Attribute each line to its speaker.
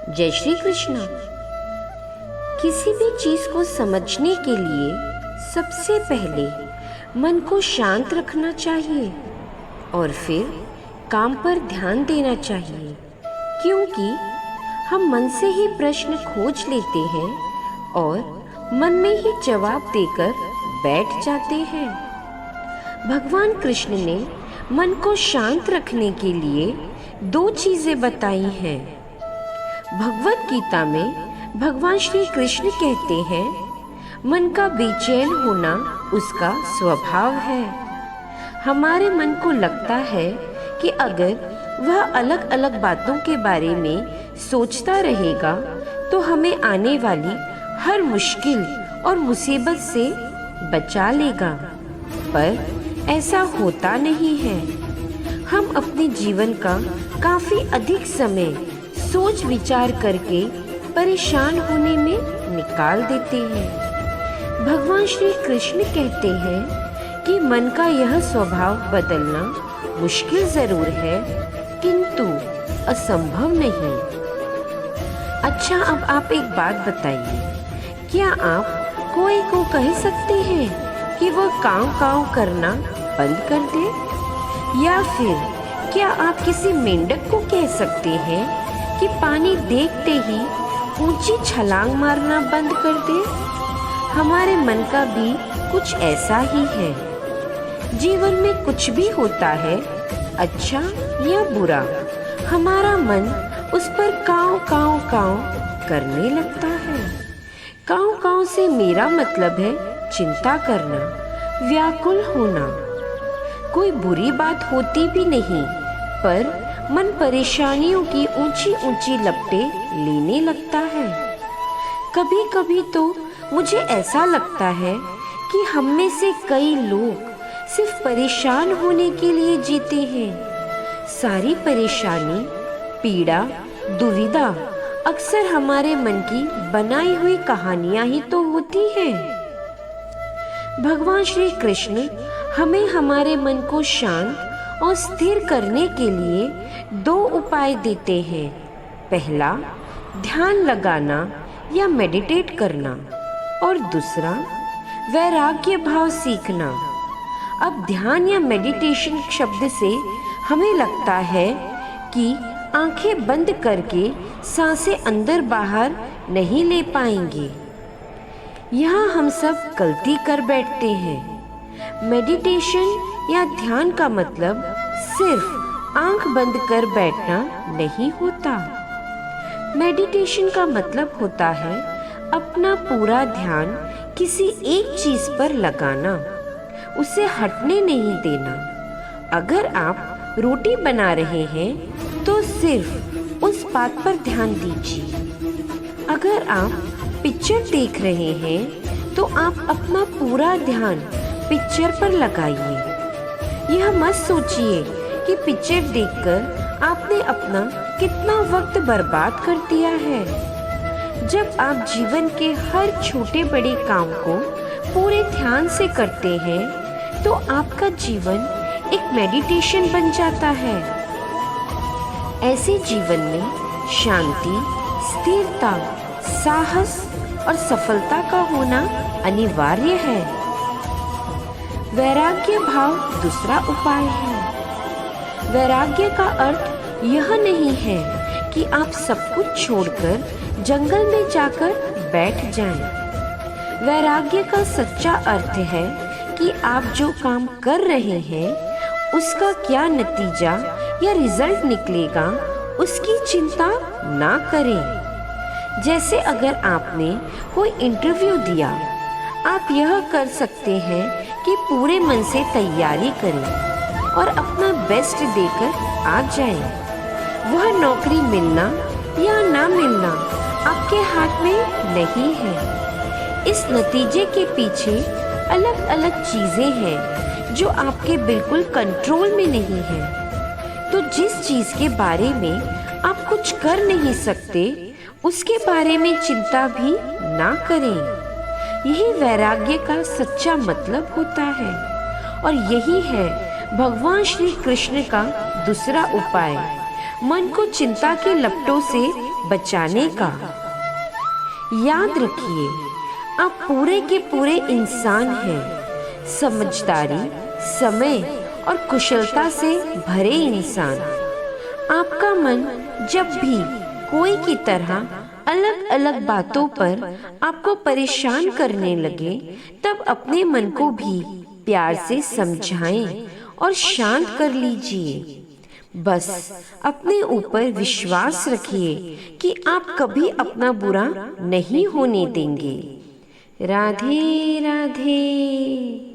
Speaker 1: जय श्री कृष्ण। किसी भी चीज को समझने के लिए सबसे पहले मन को शांत रखना चाहिए और फिर काम पर ध्यान देना चाहिए, क्योंकि हम मन से ही प्रश्न खोज लेते हैं और मन में ही जवाब देकर बैठ जाते हैं। भगवान कृष्ण ने मन को शांत रखने के लिए 2 चीजें बताई हैं। भगवत गीता में भगवान श्री कृष्ण कहते हैं, मन का बेचैन होना उसका स्वभाव है। हमारे मन को लगता है कि अगर वह अलग अलग बातों के बारे में सोचता रहेगा तो हमें आने वाली हर मुश्किल और मुसीबत से बचा लेगा, पर ऐसा होता नहीं है। हम अपने जीवन का काफी अधिक समय सोच विचार करके परेशान होने में निकाल देते हैं। भगवान श्री कृष्ण कहते हैं कि मन का यह स्वभाव बदलना मुश्किल जरूर है, किंतु असंभव नहीं। अच्छा, अब आप एक बात बताइए, क्या आप कोई को कह सकते हैं कि वह काँव काँव करना बंद कर दे? या फिर क्या आप किसी मेंढक को कह सकते हैं कि पानी देखते ही ऊंची छलांग मारना बंद कर दे? हमारे मन का भी कुछ ऐसा ही है। जीवन में कुछ भी होता है, अच्छा या बुरा, हमारा मन उस पर काँव काँव काँव करने लगता है। काँव काँव से मेरा मतलब है चिंता करना, व्याकुल होना। कोई बुरी बात होती भी नहीं, पर मन परेशानियों की ऊंची ऊंची लपटें लेने लगता है। कभी कभी तो मुझे ऐसा लगता है कि हम में से कई लोग सिर्फ परेशान होने के लिए जीते हैं। सारी परेशानी, पीड़ा, दुविधा अक्सर हमारे मन की बनाई हुई कहानियां ही तो होती हैं। भगवान श्री कृष्ण हमें हमारे मन को शांत और स्थिर करने के लिए 2 उपाय देते हैं। पहला, ध्यान लगाना या मेडिटेट करना, और दूसरा, वैराग्य भाव सीखना। अब ध्यान या मेडिटेशन शब्द से हमें लगता है कि आंखें बंद करके सांसें अंदर बाहर नहीं ले पाएंगे। यहाँ हम सब गलती कर बैठते हैं। मेडिटेशन या ध्यान का मतलब सिर्फ आंख बंद कर बैठना नहीं होता। मेडिटेशन का मतलब होता है अपना पूरा ध्यान किसी एक चीज पर लगाना, उसे हटने नहीं देना। अगर आप रोटी बना रहे हैं तो सिर्फ उस बात पर ध्यान दीजिए। अगर आप पिक्चर देख रहे हैं तो आप अपना पूरा ध्यान पिक्चर पर लगाइए। यह मत सोचिए कि पिक्चर देखकर आपने अपना कितना वक्त बर्बाद कर दिया है। जब आप जीवन के हर छोटे बड़े काम को पूरे ध्यान से करते हैं तो आपका जीवन एक मेडिटेशन बन जाता है। ऐसे जीवन में शांति, स्थिरता, साहस और सफलता का होना अनिवार्य है। वैराग्य भाव दूसरा उपाय है। वैराग्य का अर्थ यह नहीं है कि आप सब कुछ छोड़कर जंगल में जाकर बैठ जाएं। वैराग्य का सच्चा अर्थ है कि आप जो काम कर रहे हैं उसका क्या नतीजा या रिजल्ट निकलेगा उसकी चिंता ना करें। जैसे अगर आपने कोई इंटरव्यू दिया, आप यह कर सकते हैं कि पूरे मन से तैयारी करें और अपना बेस्ट देकर आ जाएं। वह नौकरी मिलना या ना मिलना आपके हाथ में नहीं है। इस नतीजे के पीछे अलग अलग चीजें हैं जो आपके बिल्कुल कंट्रोल में नहीं है। तो जिस चीज के बारे में आप कुछ कर नहीं सकते, उसके बारे में चिंता भी ना करें। यही वैराग्य का सच्चा मतलब होता है, और यही है भगवान श्री कृष्ण का दूसरा उपाय। मन को चिंता के लपटों से बचाने का। याद रखिए, आप पूरे के पूरे इंसान हैं, समझदारी, समय और कुशलता से भरे इंसान। आपका मन जब भी कोई की तरह अलग अलग बातों पर आपको परेशान करने लगे, तब अपने मन को भी प्यार से समझाएं और शांत कर लीजिए। बस अपने ऊपर विश्वास रखिए कि आप कभी अपना बुरा नहीं होने देंगे। राधे राधे।